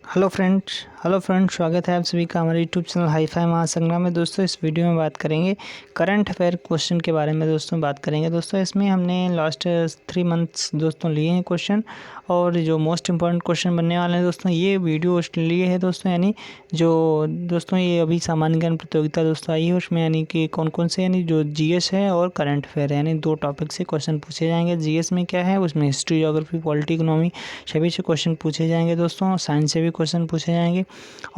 Hello friends, स्वागत है आप सभी का हमारे यूट्यूब चैनल हाई फाई महासंग्राम में। दोस्तों इस वीडियो में बात करेंगे करंट अफेयर क्वेश्चन के बारे में। दोस्तों बात करेंगे दोस्तों इसमें हमने लास्ट 3 मंथ्स दोस्तों लिए हैं क्वेश्चन, और जो मोस्ट इंपॉर्टेंट क्वेश्चन बनने वाले हैं दोस्तों ये वीडियो लिए है दोस्तों। यानी जो दोस्तों ये अभी सामान्य ज्ञान प्रतियोगिता दोस्तों आई है उसमें यानी कि कौन कौन से यानी जो जीएस है और करंट अफेयर है, यानी 2 टॉपिक से क्वेश्चन पूछे जाएंगे। जीएस में क्या है, उसमें हिस्ट्री, ज्योग्राफी, पॉलिटी, इकोनॉमी सभी से क्वेश्चन पूछे जाएंगे दोस्तों। साइंस से भी क्वेश्चन पूछे जाएंगे।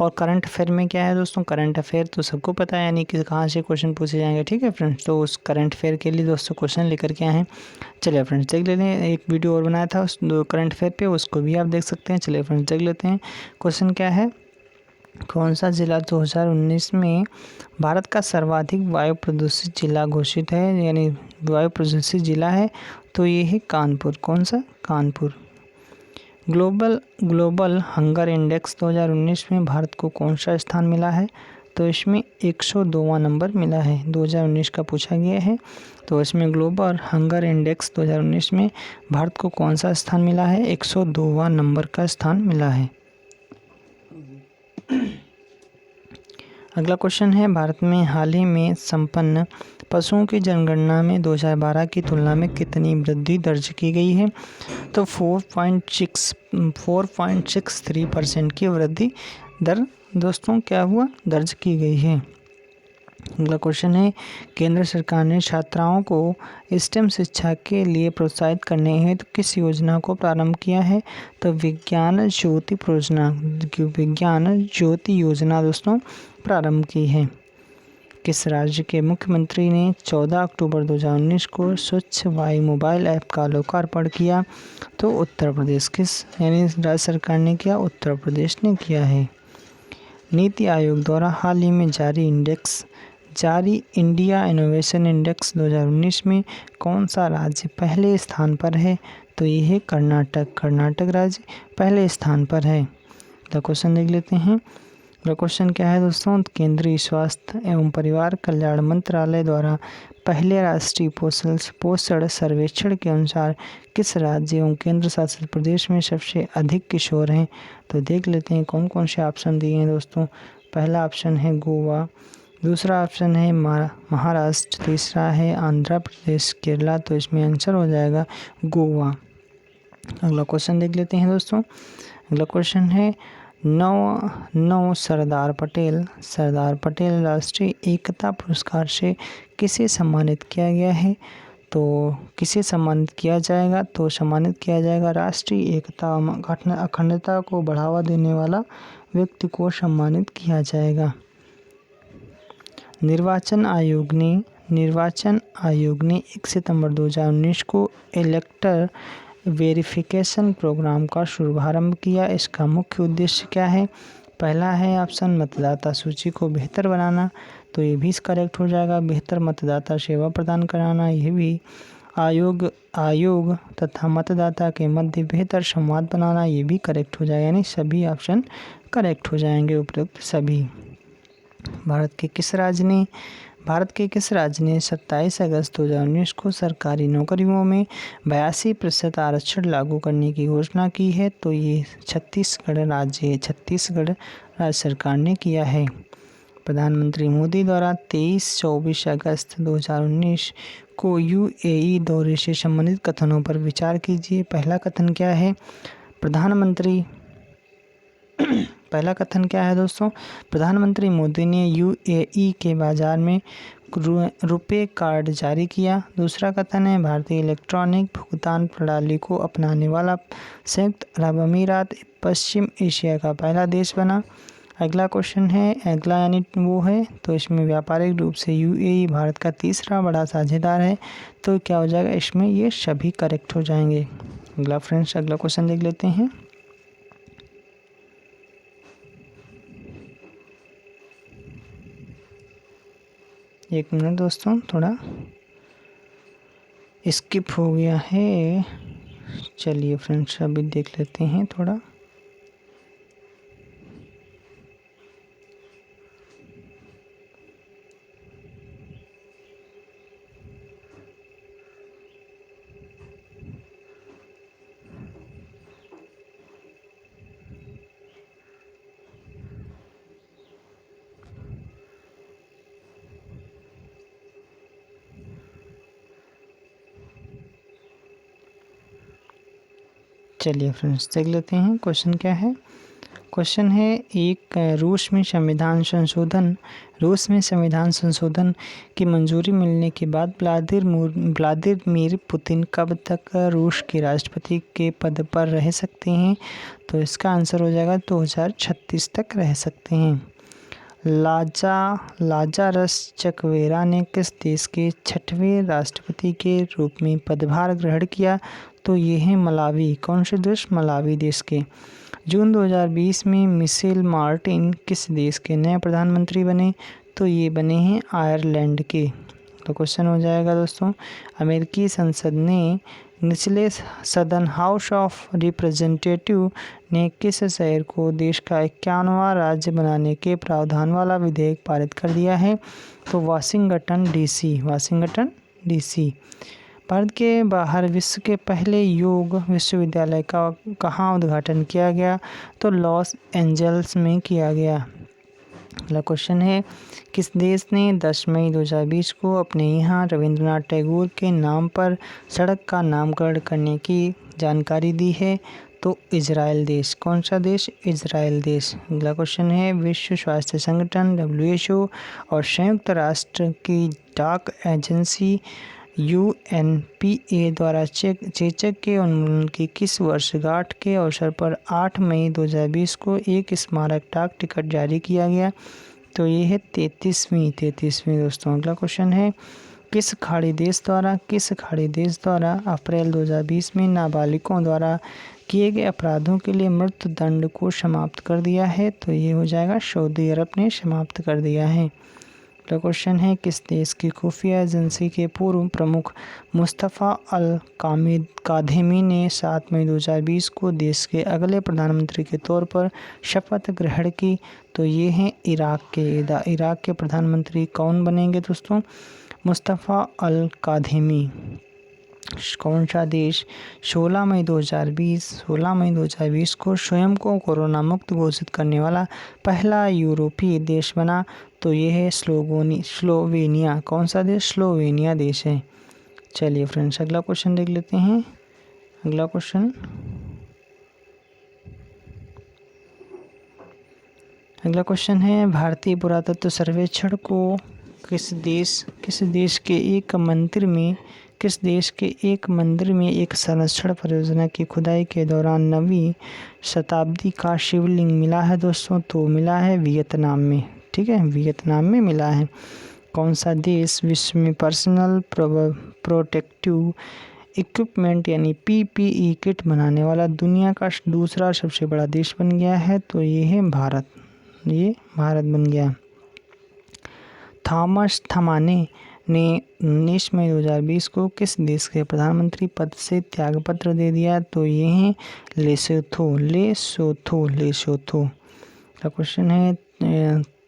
और करंट अफेयर में क्या है दोस्तों, करंट अफेयर तो सबको पता है यानी कि कहाँ से क्वेश्चन पूछे जाएंगे। ठीक है फ्रेंड्स, तो उस करंट अफेयर के लिए दोस्तों क्वेश्चन लेकर के आए हैं। चलिए फ्रेंड्स देख लेते हैं, एक वीडियो और बनाया था उस करंट अफेयर पे, उसको भी आप देख सकते हैं। चलिए फ्रेंड्स देख लेते हैं। क्वेश्चन क्या है, कौन सा जिला 2019 में भारत का सर्वाधिक वायु प्रदूषित जिला घोषित है, यानी वायु प्रदूषित जिला है तो ये है कानपुर। कौन सा, कानपुर। ग्लोबल हंगर इंडेक्स 2019 में भारत को कौन सा स्थान मिला है, तो इसमें 102वां नंबर मिला है। 2019 का पूछा गया है, तो इसमें ग्लोबल हंगर इंडेक्स 2019 में भारत को कौन सा स्थान मिला है, 102वां नंबर का स्थान मिला है। अगला क्वेश्चन है, भारत में हाल ही में संपन्न पशुओं की जनगणना में 2012 की तुलना में कितनी वृद्धि दर्ज की गई है, तो 4.63% की वृद्धि दर दोस्तों क्या हुआ, दर्ज की गई है। अगला क्वेश्चन है, केंद्र सरकार ने छात्राओं को स्टेम शिक्षा के लिए प्रोत्साहित करने हेतु किस योजना को प्रारंभ किया है, तो विज्ञान ज्योति योजना दोस्तों प्रारंभ की है। किस राज्य के मुख्यमंत्री ने 14 अक्टूबर 2019 को स्वच्छ वायु मोबाइल ऐप का लोकार्पण किया, तो उत्तर प्रदेश। किस यानी राज्य सरकार ने किया, उत्तर प्रदेश ने किया है। नीति आयोग द्वारा हाल ही में जारी इंडिया इनोवेशन इंडेक्स 2019 में कौन सा राज्य पहले स्थान पर है, तो ये है कर्नाटक राज्य पहले स्थान पर है। अगला क्वेश्चन देख लेते हैं। अगला क्वेश्चन क्या है दोस्तों, केंद्रीय स्वास्थ्य एवं परिवार कल्याण मंत्रालय द्वारा पहले राष्ट्रीय पोषण सर्वेक्षण के अनुसार किस राज्य एवं केंद्र शासित प्रदेश में सबसे अधिक किशोर हैं, तो देख लेते हैं कौन कौन से ऑप्शन दिए हैं दोस्तों। पहला ऑप्शन है गोवा, दूसरा ऑप्शन है महाराष्ट्र, तीसरा है आंध्र प्रदेश, केरला, तो इसमें आंसर हो जाएगा गोवा। अगला क्वेश्चन देख लेते हैं दोस्तों। अगला क्वेश्चन है, नौ सरदार पटेल राष्ट्रीय एकता पुरस्कार से किसे सम्मानित किया गया है, तो किसे सम्मानित किया जाएगा, तो सम्मानित किया जाएगा राष्ट्रीय एकता अखंडता को बढ़ावा देने वाला व्यक्ति को सम्मानित किया जाएगा। निर्वाचन आयोग ने 1 सितंबर 2019 को इलेक्टर वेरिफिकेशन प्रोग्राम का शुभारंभ किया। इसका मुख्य उद्देश्य क्या है, पहला है ऑप्शन मतदाता सूची को बेहतर बनाना, तो ये भी करेक्ट हो जाएगा। बेहतर मतदाता सेवा प्रदान कराना, ये भी। आयोग तथा मतदाता के मध्य बेहतर संवाद बनाना, ये भी करेक्ट हो जाएगा। यानी सभी ऑप्शन करेक्ट हो जाएंगे, उपयुक्त सभी। भारत के किस राज्य ने 27 अगस्त 2019 को सरकारी नौकरियों में 82% आरक्षण लागू करने की घोषणा की है, तो ये छत्तीसगढ़ राज्य सरकार ने किया है। प्रधानमंत्री मोदी द्वारा 23-24 अगस्त 2019 को यूएई दौरे से संबंधित कथनों पर विचार कीजिए। पहला कथन क्या है दोस्तों, प्रधानमंत्री मोदी ने यूएई के बाजार में रुपे कार्ड जारी किया। दूसरा कथन है, भारतीय इलेक्ट्रॉनिक भुगतान प्रणाली को अपनाने वाला संयुक्त अरब अमीरात पश्चिम एशिया का पहला देश बना। अगला क्वेश्चन है, अगला यानी वो है, तो इसमें व्यापारिक रूप से यूएई भारत का तीसरा बड़ा साझेदार है, तो क्या हो जाएगा, इसमें ये सभी करेक्ट हो जाएंगे। अगला क्वेश्चन देख लेते हैं। एक मिनट दोस्तों, थोड़ा स्किप हो गया है। चलिए फ्रेंड्स अभी देख लेते हैं थोड़ा। चलिए फ्रेंड्स देख लेते हैं क्वेश्चन क्या है। क्वेश्चन है एक रूस में संविधान संशोधन की मंजूरी मिलने के बाद व्लादिमीर पुतिन कब तक रूस के राष्ट्रपति के पद पर रह सकते हैं? तो इसका आंसर हो जाएगा 2036 तक रह सकते हैं। लाजारस चकवेरा ने किस देश के 6वें राष्ट्रपति के रूप में पदभार ग्रहण किया? तो ये है मलावी। कौन से देश? मलावी देश के। जून 2020 में मिशेल मार्टिन किस देश के नए प्रधानमंत्री बने? तो ये बने हैं आयरलैंड के। तो क्वेश्चन हो जाएगा दोस्तों, अमेरिकी संसद ने निचले सदन हाउस ऑफ रिप्रेजेंटेटिव ने किस शहर को देश का 51वां राज्य बनाने के प्रावधान वाला विधेयक पारित कर दिया है? तो वाशिंगटन डीसी। भारत के बाहर विश्व के पहले योग विश्वविद्यालय का कहाँ उद्घाटन किया गया? तो लॉस एंजल्स में किया गया। अगला क्वेश्चन है, किस देश ने 10 मई 2020 को अपने यहाँ रविंद्रनाथ टैगोर के नाम पर सड़क का नामकरण करने की जानकारी दी है? तो इजराइल देश। कौन सा देश? इजराइल देश। अगला क्वेश्चन है, विश्व स्वास्थ्य संगठन WHO और संयुक्त राष्ट्र की डाक एजेंसी UNPA द्वारा चेचक के उन्मूलन की किस वर्षगांठ के अवसर पर 8 मई 2020 को एक स्मारक डाक टिकट जारी किया गया? तो ये है 33वीं दोस्तों। अगला क्वेश्चन है, किस खाड़ी देश द्वारा अप्रैल 2020 में नाबालिगों द्वारा किए गए अपराधों के लिए मृत्यु दंड को समाप्त कर दिया है? तो ये हो जाएगा सऊदी अरब ने समाप्त कर दिया है। अगला क्वेश्चन है, किस देश की खुफिया एजेंसी के पूर्व प्रमुख मुस्तफ़ा अल कादेमी ने 7 मई 2020 को देश के अगले प्रधानमंत्री के तौर पर शपथ ग्रहण की? तो ये हैं इराक के प्रधानमंत्री कौन बनेंगे दोस्तों? मुस्तफ़ा अल कादेमी। कौन सा देश 16 मई 2020 को स्वयं को कोरोना मुक्त घोषित करने वाला पहला यूरोपीय देश बना? तो ये है स्लोवेनिया। कौन सा देश? स्लोवेनिया देश है। चलिए फ्रेंड्स अगला क्वेश्चन देख लेते हैं। अगला क्वेश्चन है, भारतीय पुरातत्व सर्वेक्षण को किस देश के एक मंदिर में एक संरक्षण परियोजना की खुदाई के दौरान 9वीं शताब्दी का शिवलिंग मिला है दोस्तों? तो मिला है वियतनाम में। ठीक है, वियतनाम में मिला है। कौन सा देश विश्व में पर्सनल प्रोटेक्टिव इक्विपमेंट यानी PPE किट बनाने वाला दुनिया का दूसरा सबसे बड़ा देश बन गया है? तो ये है भारत। ये भारत बन गया। थॉमस थमाने ने 19 मई 2020 को किस देश के प्रधानमंत्री पद से त्यागपत्र दे दिया? तो ये हैं लेसोथो। अगला क्वेश्चन है,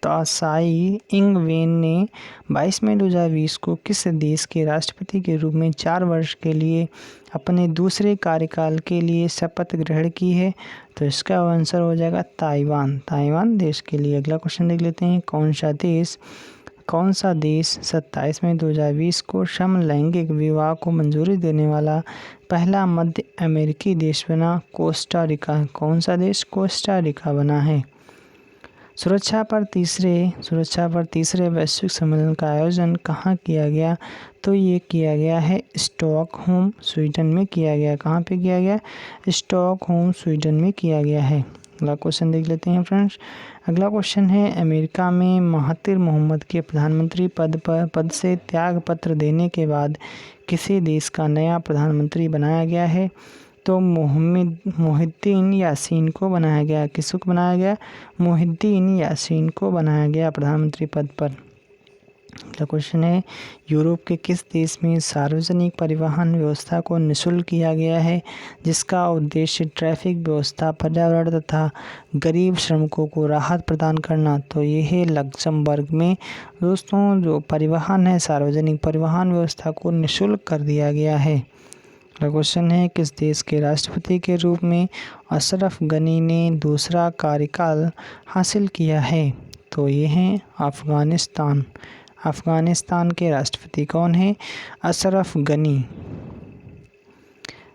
तासाई इंग वेन ने 22 मई 2020 को किस देश के राष्ट्रपति के रूप में 4 वर्ष के लिए अपने दूसरे कार्यकाल के लिए शपथ ग्रहण की है? तो इसका आंसर हो जाएगा ताइवान देश के लिए। अगला क्वेश्चन देख लेते हैं, कौन सा देश 27 मई 2020 को समलैंगिक विवाह को मंजूरी देने वाला पहला मध्य अमेरिकी देश बना? Costa Rica. कौन सा देश? कोस्टा रिका बना है। सुरक्षा पर तीसरे वैश्विक सम्मेलन का आयोजन कहाँ किया गया? तो ये किया गया है स्टॉकहोम स्वीडन में किया गया। कहाँ पे किया गया? स्टॉकहोम स्वीडन में किया गया है। अगला क्वेश्चन देख लेते हैं फ्रेंड्स। अगला क्वेश्चन है, अमेरिका में महातिर मोहम्मद के प्रधानमंत्री पद से त्यागपत्र देने के बाद किसी देश का नया प्रधानमंत्री बनाया गया है? तो मोहिद्दीन यासीन को बनाया गया। किसको बनाया गया? मोहिद्दीन यासीन को बनाया गया प्रधानमंत्री पद पर। अगला क्वेश्चन है, यूरोप के किस देश में सार्वजनिक परिवहन व्यवस्था को निःशुल्क किया गया है, जिसका उद्देश्य ट्रैफिक व्यवस्था, पर्यावरण तथा गरीब श्रमिकों को राहत प्रदान करना? तो ये है लक्जमबर्ग में दोस्तों। जो परिवहन है, सार्वजनिक परिवहन व्यवस्था को निःशुल्क कर दिया गया है। अगला क्वेश्चन है, किस देश के राष्ट्रपति के रूप में अशरफ गनी ने दूसरा कार्यकाल हासिल किया है? तो ये हैं अफ़गानिस्तान के राष्ट्रपति कौन है? अशरफ गनी।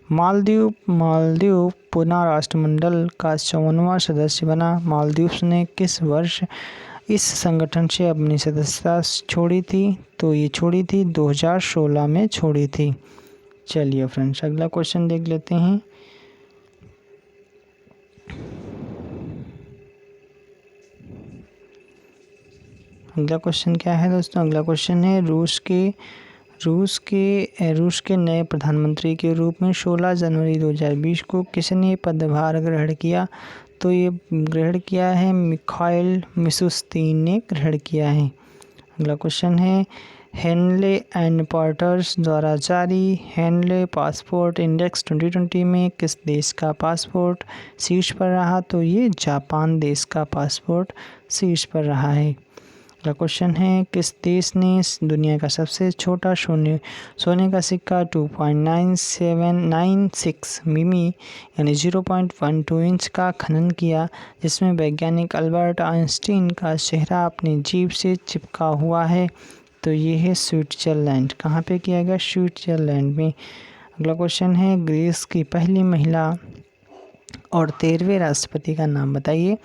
मालदीव पुनः राष्ट्रमंडल का 54वां सदस्य बना। मालदीव्स ने किस वर्ष इस संगठन से अपनी सदस्यता छोड़ी थी? तो ये छोड़ी थी 2016 में छोड़ी थी। चलिए फ्रेंड्स, अगला क्वेश्चन देख लेते हैं। अगला क्वेश्चन क्या है दोस्तों? अगला क्वेश्चन है रूस के नए प्रधानमंत्री के रूप में 16 जनवरी 2020 को किसने पदभार ग्रहण किया? तो ये ग्रहण किया है मिखाइल मिशुस्तिन ने ग्रहण किया है। अगला क्वेश्चन है हेनले एंड पार्टर्स द्वारा जारी हेनले पासपोर्ट इंडेक्स 2020 में किस देश का पासपोर्ट शीर्ष पर रहा? तो ये जापान देश का पासपोर्ट शीर्ष पर रहा है। अगला क्वेश्चन है किस देश ने दुनिया का सबसे छोटा सोने का सिक्का 2.9796 मिमी यानी 0.12 इंच का खनन किया, जिसमें वैज्ञानिक अल्बर्ट आइंस्टीन का चेहरा अपनी जीभ से चिपका हुआ है? तो ये है स्विट्जरलैंड। कहाँ पे किया गया? स्विट्जरलैंड में। अगला क्वेश्चन है ग्रीस की पहली महिला और 13वें राष्ट्रपति का नाम बताइए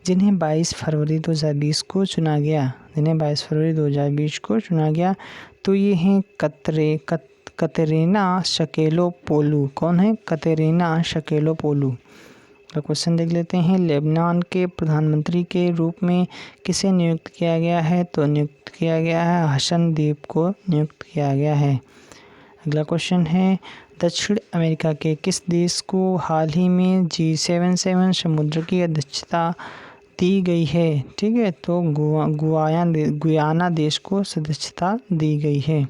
जिन्हें 22 फरवरी 2020 को चुना गया। तो ये हैं कतरीना शकेलोपोलू। कौन है? कतरीना शकेलोपोलू। तो क्वेश्चन देख लेते हैं लेबनान के प्रधानमंत्री के रूप में किसे नियुक्त किया गया है? तो नियुक्त किया गया है हसन दीप को नियुक्त किया गया है। अगला क्वेश्चन है दक्षिण अमेरिका के किस देश को हाल ही में G77 समुद्र की अध्यक्षता दी गई है? ठीक है, तो गुयाना देश को सदस्यता दी गई है।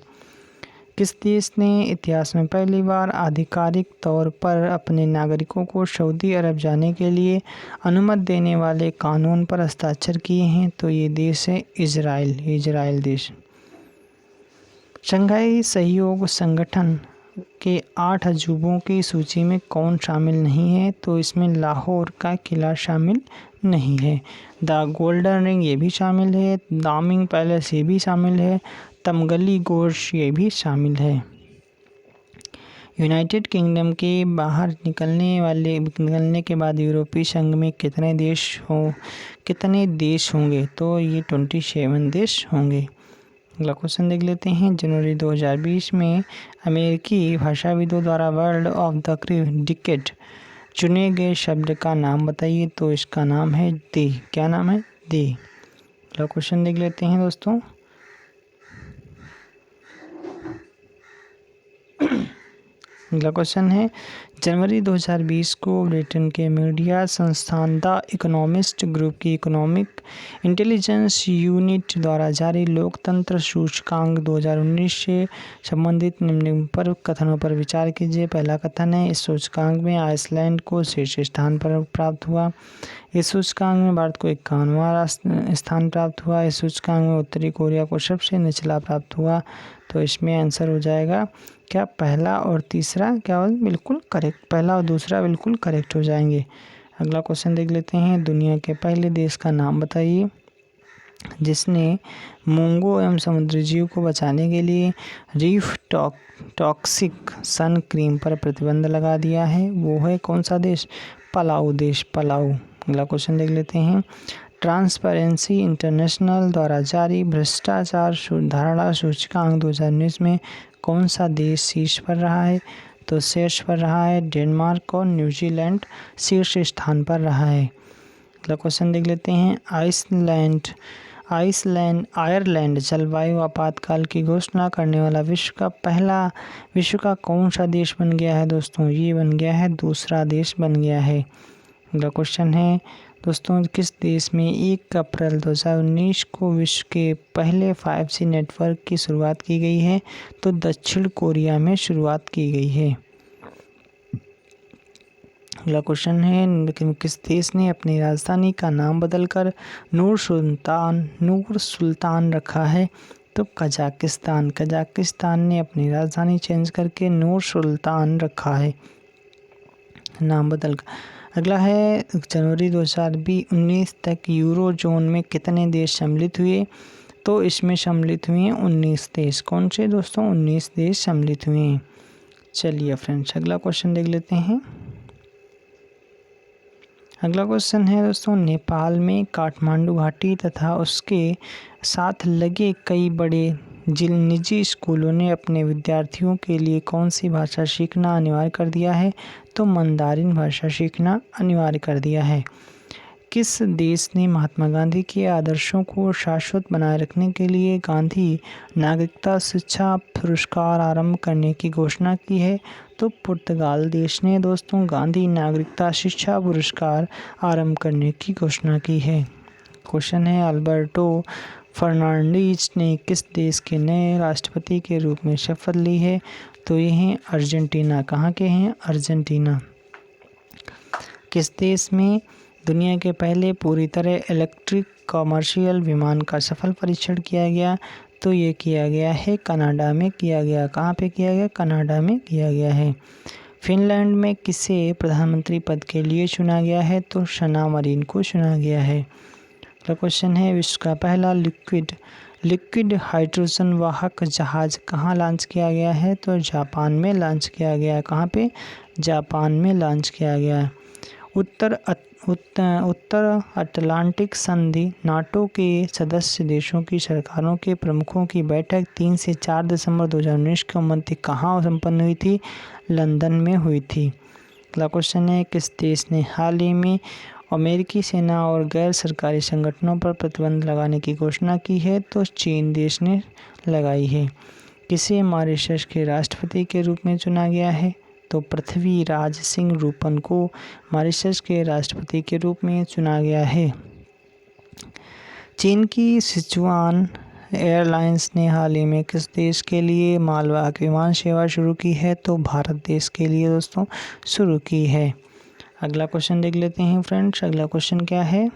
किस देश ने इतिहास में पहली बार आधिकारिक तौर पर अपने नागरिकों को सऊदी अरब जाने के लिए अनुमति देने वाले कानून पर हस्ताक्षर किए हैं? तो ये देश है इजराइल देश। शंघाई सहयोग संगठन के 8 अजूबों की सूची में कौन शामिल नहीं है? तो इसमें लाहौर का किला शामिल नहीं है। द गोल्डन रिंग ये भी शामिल है, दामिंग पैलेस ये भी शामिल है, तमगली गोश ये भी शामिल है। यूनाइटेड किंगडम के बाहर निकलने के बाद यूरोपीय संघ में कितने देश होंगे? तो ये 27 देश होंगे। अगला क्वेश्चन देख लेते हैं जनवरी 2020 में अमेरिकी भाषाविदों द्वारा वर्ड ऑफ द डिकेड चुने गए शब्द का नाम बताइए। तो इसका नाम है दे। क्या नाम है? दे। अगला क्वेश्चन देख लेते हैं दोस्तों। अगला क्वेश्चन है जनवरी 2020 को ब्रिटेन के मीडिया संस्थान द इकोनॉमिस्ट ग्रुप की इकोनॉमिक इंटेलिजेंस यूनिट द्वारा जारी लोकतंत्र सूचकांक 2019 से संबंधित निम्न पर कथनों पर विचार कीजिए। पहला कथन है इस सूचकांक में आइसलैंड को शीर्ष स्थान पर प्राप्त हुआ। इस सूचकांक में भारत को 51वां स्थान प्राप्त हुआ। इस सूचकांक में उत्तरी कोरिया को सबसे निचला प्राप्त हुआ। तो इसमें आंसर हो जाएगा क्या? पहला और तीसरा क्या हो? बिल्कुल करेक्ट। पहला और दूसरा बिल्कुल करेक्ट हो जाएंगे। अगला क्वेश्चन देख लेते हैं दुनिया के पहले देश का नाम बताइए जिसने मूंगों एवं समुद्री जीव को बचाने के लिए रीफ टॉक्सिक सन क्रीम पर प्रतिबंध लगा दिया है। वो है कौन सा देश? पलाऊ देश, पलाऊ। अगला क्वेश्चन देख लेते हैं ट्रांसपेरेंसी इंटरनेशनल द्वारा जारी भ्रष्टाचार धारणा सूचकांक 2019 में कौन सा देश शीर्ष पर रहा है? तो शीर्ष पर रहा है डेनमार्क और न्यूजीलैंड शीर्ष स्थान पर रहा है। अगला क्वेश्चन देख लेते हैं आयरलैंड जलवायु आपातकाल की घोषणा करने वाला विश्व का कौन सा देश बन गया है दोस्तों? ये बन गया है दूसरा देश बन गया है। अगला क्वेश्चन है दोस्तों किस देश में 1 अप्रैल 2019 को विश्व के पहले 5G नेटवर्क की शुरुआत की गई है? तो दक्षिण कोरिया में शुरुआत की गई है। अगला क्वेश्चन है किस देश ने अपनी राजधानी का नाम बदलकर नूर सुल्तान रखा है? तो कजाकिस्तान ने अपनी राजधानी चेंज करके नूर सुल्तान रखा है नाम बदलकर। अगला है जनवरी 2019 तक यूरो जोन में कितने देश सम्मिलित हुए? तो इसमें सम्मिलित हुए हैं 19 देश। कौन से दोस्तों? 19 देश सम्मिलित हुए हैं। चलिए फ्रेंड्स, अगला क्वेश्चन देख लेते हैं। अगला क्वेश्चन है दोस्तों, नेपाल में काठमांडू घाटी तथा उसके साथ लगे कई बड़े निजी स्कूलों ने अपने विद्यार्थियों के लिए कौन सी भाषा सीखना अनिवार्य कर दिया है? तो मंदारिन भाषा सीखना अनिवार्य कर दिया है। किस देश ने महात्मा गांधी के आदर्शों को शाश्वत बनाए रखने के लिए गांधी नागरिकता शिक्षा पुरस्कार आरंभ करने की घोषणा की है? तो पुर्तगाल देश ने दोस्तों गांधी नागरिकता शिक्षा पुरस्कार आरंभ करने की घोषणा की है। क्वेश्चन है, अल्बर्टो फर्नांडीज ने किस देश के नए राष्ट्रपति के रूप में शपथ ली है? तो ये हैं अर्जेंटीना। कहाँ के हैं? अर्जेंटीना। किस देश में दुनिया के पहले पूरी तरह इलेक्ट्रिक कमर्शियल विमान का सफल परीक्षण किया गया? तो ये किया गया है कनाडा में किया गया। कहाँ पे किया गया? कनाडा में किया गया है। फिनलैंड में किसे प्रधानमंत्री पद के लिए चुना गया है? तो सना मरीन को चुना गया है। अगला क्वेश्चन है, विश्व का पहला लिक्विड हाइड्रोजन वाहक जहाज कहाँ लॉन्च किया गया है? तो जापान में लॉन्च किया गया है। कहाँ पे? जापान में लॉन्च किया गया है। उत्तर अटलांटिक संधि नाटो के सदस्य देशों की सरकारों के प्रमुखों की बैठक 3 से 4 दिसंबर 2019 को मध्य कहाँ संपन्न हुई थी? लंदन में हुई थी। अगला क्वेश्चन है, किस देश ने हाल ही में अमेरिकी सेना और गैर सरकारी संगठनों पर प्रतिबंध लगाने की घोषणा की है? तो चीन देश ने लगाई है। किसे मॉरिशस के राष्ट्रपति के रूप में चुना गया है? तो पृथ्वीराज सिंह रूपन को मॉरिशस के राष्ट्रपति के रूप में चुना गया है। चीन की सिचुआन एयरलाइंस ने हाल ही में किस देश के लिए मालवाहक विमान सेवा शुरू की है? तो भारत देश के लिए दोस्तों शुरू की है। अगला क्वेश्चन देख लेते हैं फ्रेंड्स। अगला क्वेश्चन क्या है?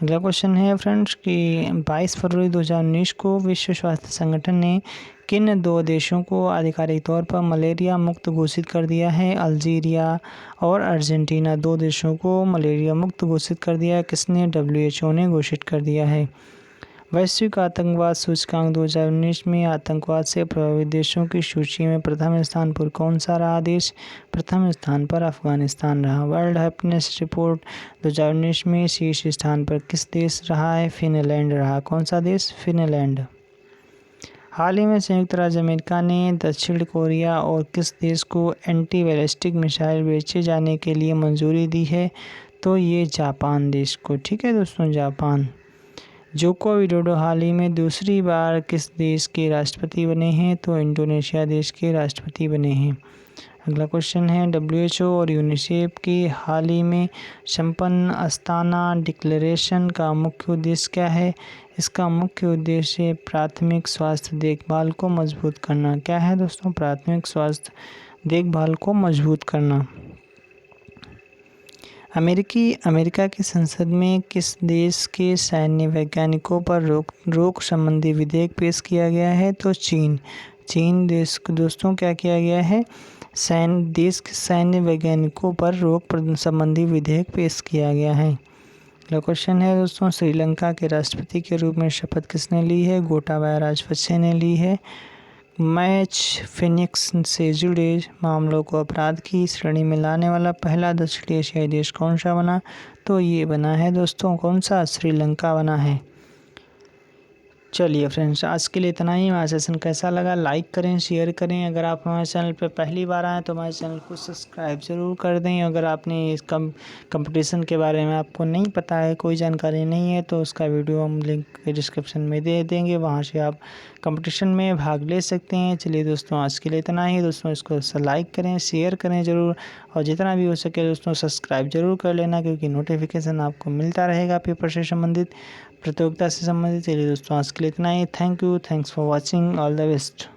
अगला क्वेश्चन है फ्रेंड्स कि 22 फरवरी 2019 को विश्व स्वास्थ्य संगठन ने किन 2 देशों को आधिकारिक तौर पर मलेरिया मुक्त घोषित कर दिया है? अल्जीरिया और अर्जेंटीना 2 देशों को मलेरिया मुक्त घोषित कर दिया है। किसने? WHO ने घोषित कर दिया है। वैश्विक आतंकवाद सूचकांक 2019 में आतंकवाद से प्रभावित देशों की सूची में प्रथम स्थान पर कौन सा रहा देश? प्रथम स्थान पर अफगानिस्तान रहा। वर्ल्ड हैप्पीनेस रिपोर्ट 2019 में शीर्ष स्थान पर किस देश रहा है? फिनलैंड रहा। कौन सा देश? फिनलैंड। हाल ही में संयुक्त राज्य अमेरिका ने दक्षिण कोरिया और किस देश को एंटी बैलिस्टिक मिसाइल बेचे जाने के लिए मंजूरी दी है? तो ये जापान देश को। ठीक है दोस्तों, जापान। जोको विडोडो हाल ही में दूसरी बार किस देश के राष्ट्रपति बने हैं? तो इंडोनेशिया देश के राष्ट्रपति बने हैं। अगला क्वेश्चन है, WHO और यूनिसेफ के हाल ही में संपन्न अस्ताना डिक्लेरेशन का मुख्य उद्देश्य क्या है? इसका मुख्य उद्देश्य प्राथमिक स्वास्थ्य देखभाल को मजबूत करना। क्या है दोस्तों? प्राथमिक स्वास्थ्य देखभाल को मजबूत करना। अमेरिका की संसद में किस देश के सैन्य वैज्ञानिकों पर रोक संबंधी विधेयक पेश किया गया है? तो चीन देश को दोस्तों क्या किया गया है? देश के सैन्य वैज्ञानिकों पर रोक संबंधी विधेयक पेश किया गया है। अगला क्वेश्चन है दोस्तों, श्रीलंका के राष्ट्रपति के रूप में शपथ किसने ली है? गोटाबाया राजपक्षे ने ली है। मैच फिनिक्स से जुड़े मामलों को अपराध की श्रेणी में लाने वाला पहला दक्षिण एशियाई देश कौन सा बना? तो ये बना है दोस्तों, कौन सा? श्रीलंका बना है। चलिए फ्रेंड्स, आज के लिए इतना ही। हमारा सेशन कैसा लगा लाइक करें, शेयर करें। अगर आप हमारे चैनल पर पहली बार आएँ तो हमारे चैनल को सब्सक्राइब ज़रूर कर दें। अगर आपने इस कंपटीशन के बारे में आपको नहीं पता है, कोई जानकारी नहीं है, तो उसका वीडियो हम लिंक डिस्क्रिप्शन में दे देंगे, वहाँ से आप कंपटीशन में भाग ले सकते हैं। चलिए दोस्तों, आज के लिए इतना ही। दोस्तों इसको लाइक करें, शेयर करें ज़रूर, और जितना भी हो सके दोस्तों सब्सक्राइब ज़रूर कर लेना, क्योंकि नोटिफिकेशन आपको मिलता रहेगा पेपर से संबंधित, प्रतियोगिता से संबंधित। चलिए दोस्तों, आज के लिए इतना ही। Thank you, thanks for watching, all the best.